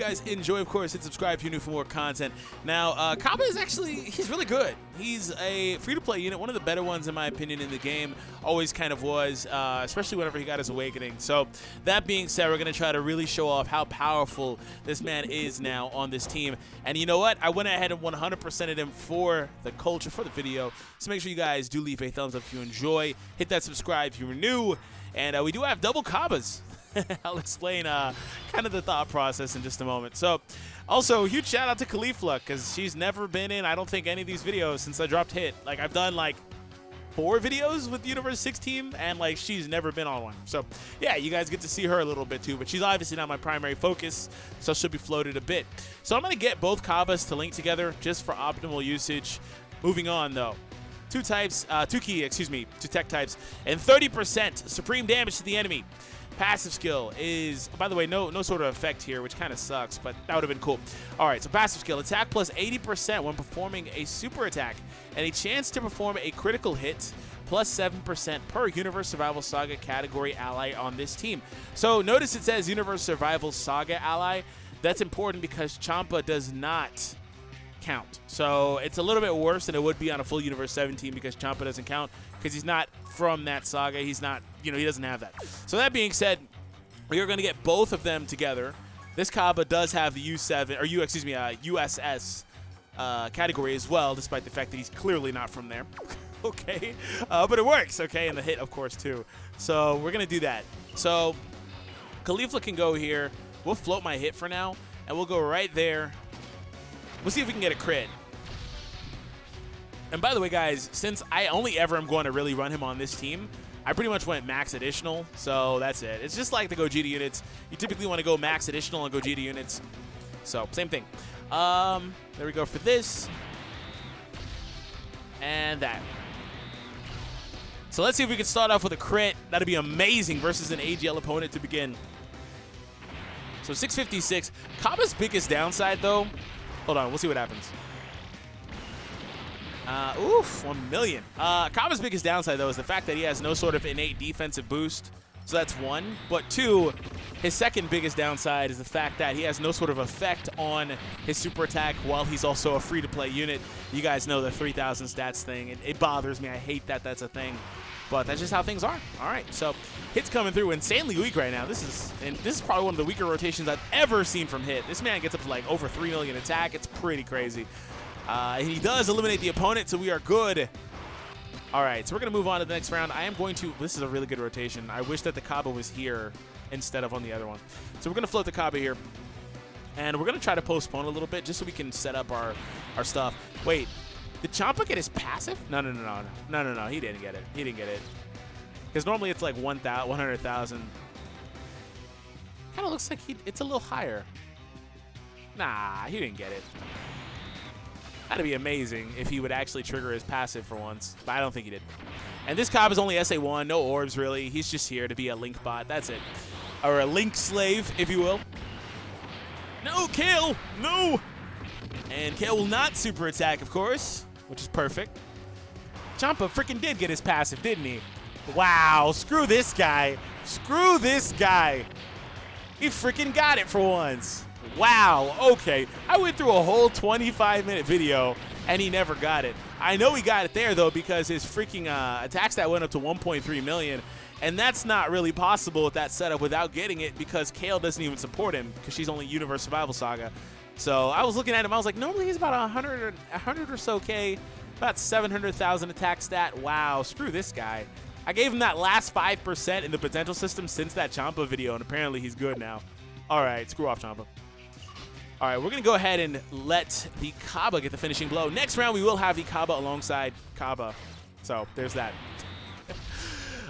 Guys, enjoy, of course, hit subscribe if you're new for more content. Now, Cabba is actually, he's really good. He's a free-to-play unit, one of the better ones, in my opinion, in the game. Always kind of was, especially whenever he got his awakening. So, that being said, we're going to try to really show off how powerful this man is now on this team. And you know what? I went ahead and 100%ed him for the culture, for the video. So make sure you guys do leave a thumbs up if you enjoy. Hit that subscribe if you're new. And we do have double Cabbas. I'll explain kind of the thought process in just a moment. So, also, huge shout out to Khalifa, because she's never been in, I don't think, any of these videos since I dropped Hit. Like, I've done, like, 4 videos with the Universe 6 team, and, like, she's never been on one. So, yeah, you guys get to see her a little bit, too. But she's obviously not my primary focus, so she'll be floated a bit. So, I'm going to get both Cabbas to link together just for optimal usage. Moving on, though. 2 tech types, and 30% supreme damage to the enemy. Passive skill is, by the way, no sort of effect here, which kind of sucks, but that would have been cool. All right, so passive skill, attack plus 80% when performing a super attack, and a chance to perform a critical hit plus 7% per Universe Survival Saga category ally on this team. So notice it says Universe Survival Saga ally. That's important because Champa does not count. So it's a little bit worse than it would be on a full Universe 7 team because Champa doesn't count because he's not from that saga. He's not, he doesn't have that. So that being said, we are going to get both of them together. This Cabba does have the USS category as well, despite the fact that he's clearly not from there. Okay, but it works, okay, and the hit, of course, too. So we're going to do that. So Khalifa can go here. We'll float my hit for now, and we'll go right there. We'll see if we can get a crit. And by the way, guys, since I only ever am going to really run him on this team, I pretty much went max additional, so that's it. It's just like the Gogeta units. You typically want to go max additional on Gogeta units. So, same thing. There we go for this. And that. So let's see if we can start off with a crit. That'd be amazing versus an AGL opponent to begin. So 656. Cabba's biggest downside, though. Hold on, we'll see what happens. Oof, 1 million. Cabba's biggest downside, though, is the fact that he has no sort of innate defensive boost. So that's 1. But 2, his second biggest downside is the fact that he has no sort of effect on his super attack while he's also a free-to-play unit. You guys know the 3,000 stats thing. It bothers me. I hate that that's a thing. But that's just how things are. All right, so Hit's coming through insanely weak right now. This is probably one of the weaker rotations I've ever seen from Hit. This man gets up to like over 3 million attack. It's pretty crazy. He does eliminate the opponent, so we are good. All right, so we're going to move on to the next round. This is a really good rotation. I wish that the Cabba was here instead of on the other one. So we're going to float the Cabba here. And we're going to try to postpone a little bit just so we can set up our stuff. Wait. Did Champa get his passive? No. He didn't get it. He didn't get it. Because normally it's like 100,000. Kind of looks like it's a little higher. Nah, he didn't get it. That'd be amazing if he would actually trigger his passive for once. But I don't think he did. And this Cabba is only SA1. No orbs, really. He's just here to be a link bot. That's it. Or a link slave, if you will. No, Kale! No! And Kale will not super attack, of course. Which is perfect. Champa freaking did get his passive, didn't he? Wow, screw this guy. Screw this guy. He freaking got it for once. Wow, okay. I went through a whole 25-minute video, and he never got it. I know he got it there, though, because his freaking attack stat went up to 1.3 million, and that's not really possible with that setup without getting it because Kale doesn't even support him because she's only Universe Survival Saga. So I was looking at him. I was like, normally he's about 100 or so K, about 700,000 attack stat. Wow, screw this guy. I gave him that last 5% in the potential system since that Champa video, and apparently he's good now. All right, screw off, Champa. All right, we're going to go ahead and let the Cabba get the finishing blow. Next round, we will have the Cabba alongside Cabba. So there's that.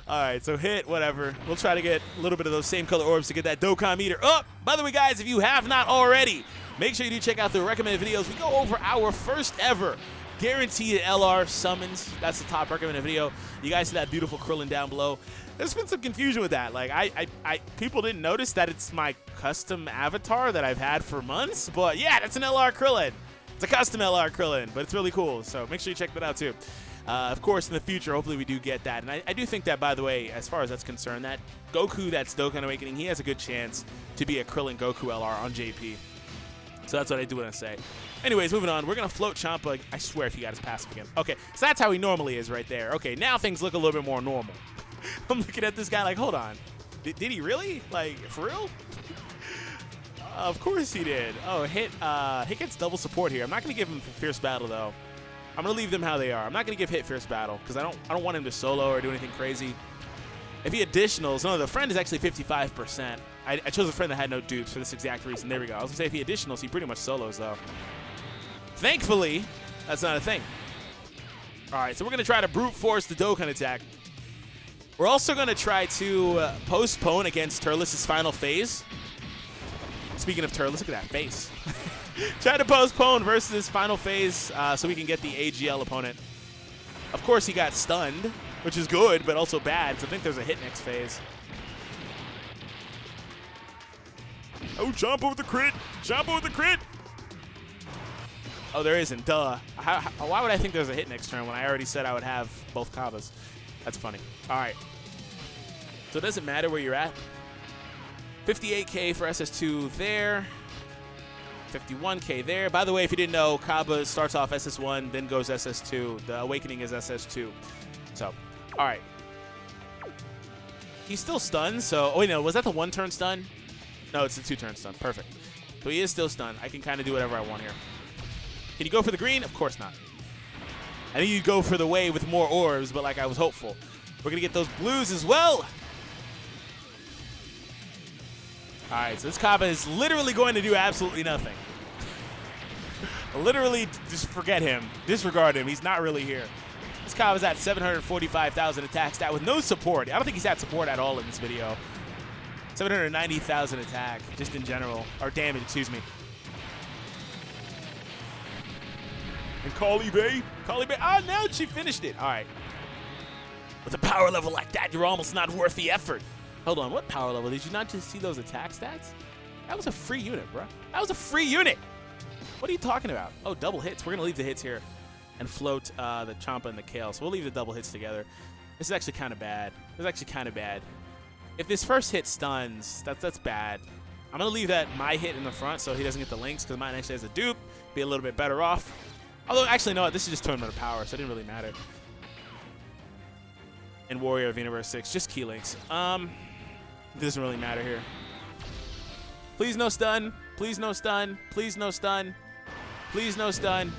All right, so Hit, whatever. We'll try to get a little bit of those same color orbs to get that Dokkan meter up. By the way, guys, if you have not already, make sure you do check out the recommended videos. We go over our first ever guaranteed LR summons. That's the top recommended video. You guys see that beautiful Krillin down below. There's been some confusion with that. Like, people didn't notice that it's my custom avatar that I've had for months. But yeah, that's an LR Krillin. It's a custom LR Krillin, but it's really cool. So make sure you check that out too. Of course, in the future, hopefully we do get that. And I do think that, by the way, as far as that's concerned, that Goku that's Dokkan Awakening, he has a good chance to be a Krillin Goku LR on JP. So that's what I do want to say. Anyways, moving on. We're going to float Champa. I swear if he got his passive again. Okay, so that's how he normally is right there. Okay, now things look a little bit more normal. I'm looking at this guy like, hold on. Did he really? Like, for real? Of course he did. Oh, hit gets double support here. I'm not going to give him Fierce Battle, though. I'm going to leave them how they are. I'm not going to give Hit Fierce Battle because I don't want him to solo or do anything crazy. If he additionals, no, the friend is actually 55%. I chose a friend that had no dupes for this exact reason. There we go. I was going to say if he additionals, he pretty much solos, though. Thankfully, that's not a thing. All right, so we're going to try to brute force the Dokkan attack. We're also going to try to postpone against Turles' final phase. Speaking of Turles, look at that face. Try to postpone versus his final phase so we can get the AGL opponent. Of course, he got stunned, which is good, but also bad. So I think there's a hit next phase. Oh, Champa with the crit. Champa with the crit. Oh, there isn't. Duh. Why would I think there's a hit next turn when I already said I would have both Cabbas? That's funny. All right. So it doesn't matter where you're at. 58K for SS2 there. 51K there. By the way, if you didn't know, Cabba starts off SS1, then goes SS2. The Awakening is SS2. So, all right. He's still stunned, so... Oh, wait, no. Was that the one-turn stun? No, it's the two-turn stun. Perfect. So he is still stunned. I can kind of do whatever I want here. Can you go for the green? Of course not. I think you go for the way with more orbs, but like I was hopeful. We're going to get those blues as well. All right, so this Cabba is literally going to do absolutely nothing. Literally, just forget him. Disregard him. He's not really here. This Cabba's at 745,000 attack stat with no support. I don't think he's had support at all in this video. 790,000 attack, just in general. Or damage, excuse me. And Kali Bay. Ah, now she finished it. All right. With a power level like that, you're almost not worth the effort. Hold on, what power level? Did you not just see those attack stats? That was a free unit, bro. That was a free unit. What are you talking about? Oh, double hits. We're going to leave the hits here and float the Champa and the Kale. So we'll leave the double hits together. This is actually kind of bad. This is actually kind of bad. If this first hit stuns, that's bad. I'm going to leave that my hit in the front so he doesn't get the links because mine actually has a dupe. Be a little bit better off. Although, actually, no, this is just Tournament of Power, so it didn't really matter. And Warrior of Universe 6, just key links. It doesn't really matter here. Please no stun. Please no stun. Please no stun. Please no stun.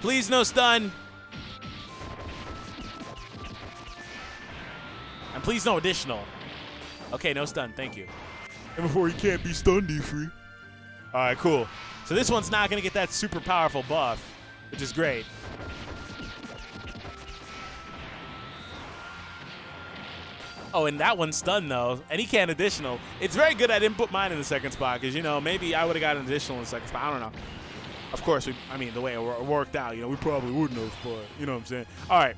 Please no stun. And please no additional. Okay, no stun. Thank you. And before he can't be stunned, DFree. All right, cool. So this one's not going to get that super powerful buff, which is great. Oh, and that one's stunned, though, and he can't additional. It's very good I didn't put mine in the second spot because, you know, maybe I would have got an additional in the second spot. I don't know. Of course, I mean, the way it worked out, you know, we probably wouldn't have, but you know what I'm saying. All right,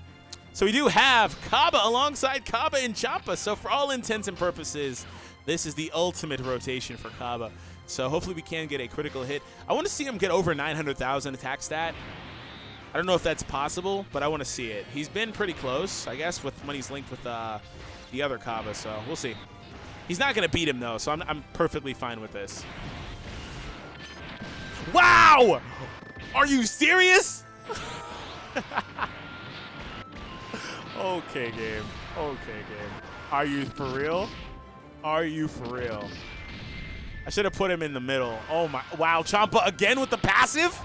so we do have Cabba alongside Cabba and Champa. So for all intents and purposes, this is the ultimate rotation for Cabba. So hopefully we can get a critical hit. I want to see him get over 900,000 attack stat. I don't know if that's possible, but I want to see it. He's been pretty close, I guess, with when he's linked with the other Cabba, so we'll see. He's not going to beat him, though, so I'm perfectly fine with this. Wow! Are you serious? Okay, game. Okay, game. Are you for real? Are you for real? I should have put him in the middle. Oh, my. Wow, Champa again with the passive?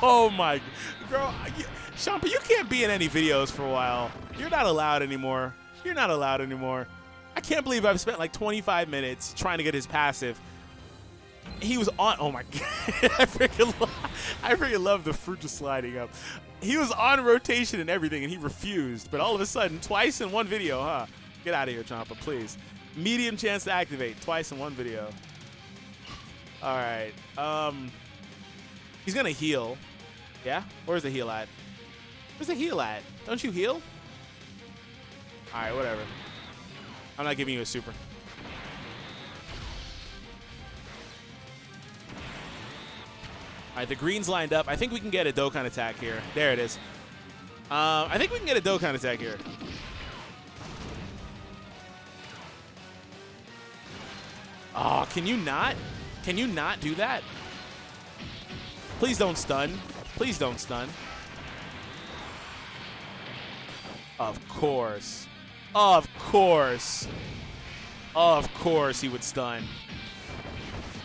Oh, my. Girl, Champa, you can't be in any videos for a while. You're not allowed anymore. You're not allowed anymore. I can't believe I've spent like 25 minutes trying to get his passive. He was on. Oh my god! I freaking love the fruit just sliding up. He was on rotation and everything, and he refused. But all of a sudden, twice in one video, huh? Get out of here, Champa, please. Medium chance to activate twice in one video. All right. He's gonna heal. Yeah. Where's the heal at? Where's the heal at? Don't you heal? All right, whatever. I'm not giving you a super. All right, the green's lined up. I think we can get a Dokkan attack here. There it is. I think we can get a Dokkan attack here. Oh, can you not? Can you not do that? Please don't stun. Please don't stun. Of course. Of course. Of course he would stun.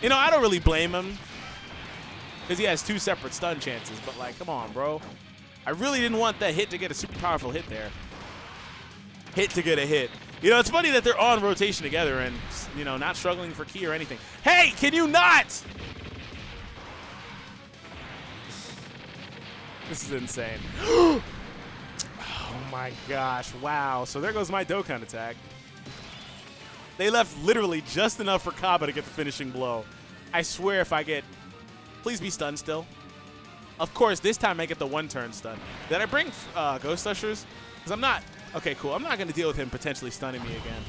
You know, I don't really blame him because he has 2 separate stun chances, but like, come on, bro. I really didn't want that hit to get a super powerful hit there. Hit to get a hit. You know, it's funny that they're on rotation together and, you know, not struggling for key or anything. Hey, can you not? This is insane. Oh my gosh, wow. So there goes my Dokkan attack. They left literally just enough for Cabba to get the finishing blow. I swear if I get... Please be stunned still. Of course, this time I get the 1-turn stun. Did I bring Ghost Ushers? Because I'm not... Okay, cool. I'm not going to deal with him potentially stunning me again.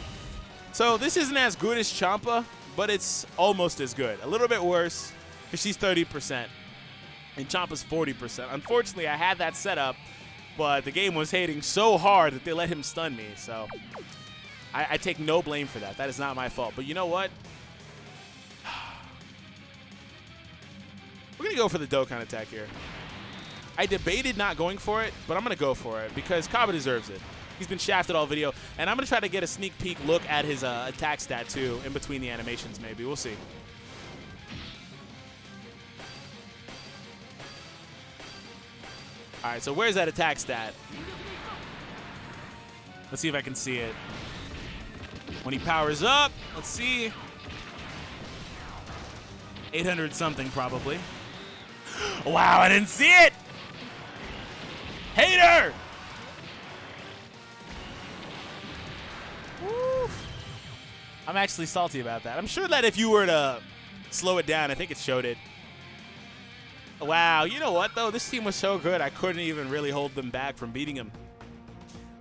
So this isn't as good as Champa, but it's almost as good. A little bit worse because she's 30% and Champa's 40%. Unfortunately, I had that set up, but the game was hating so hard that they let him stun me. So I take no blame for that. That is not my fault. But you know what? We're going to go for the Dokkan attack here. I debated not going for it, but I'm going to go for it because Cabba deserves it. He's been shafted all video, and I'm going to try to get a sneak peek look at his attack stat, too, in between the animations, maybe. We'll see. All right, so where's that attack stat? Let's see if I can see it. When he powers up, let's see. 800-something, probably. Wow, I didn't see it! Hater! Woo. I'm actually salty about that. I'm sure that if you were to slow it down, I think it showed it. Wow, you know what, though? This team was so good, I couldn't even really hold them back from beating them.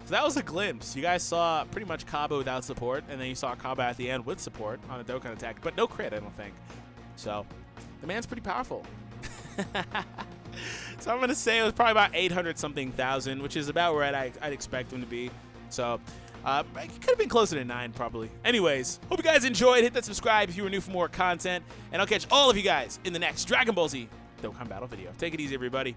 So that was a glimpse. You guys saw pretty much Cabba without support, and then you saw Cabba at the end with support on a Dokkan attack, but no crit, I don't think. So the man's pretty powerful. So I'm going to say it was probably about 800-something thousand, which is about where I'd expect him to be. So it could have been closer to 9, probably. Anyways, hope you guys enjoyed. Hit that subscribe if you were new for more content. And I'll catch all of you guys in the next Dragon Ball Z Dokkan Battle video. Take it easy, everybody.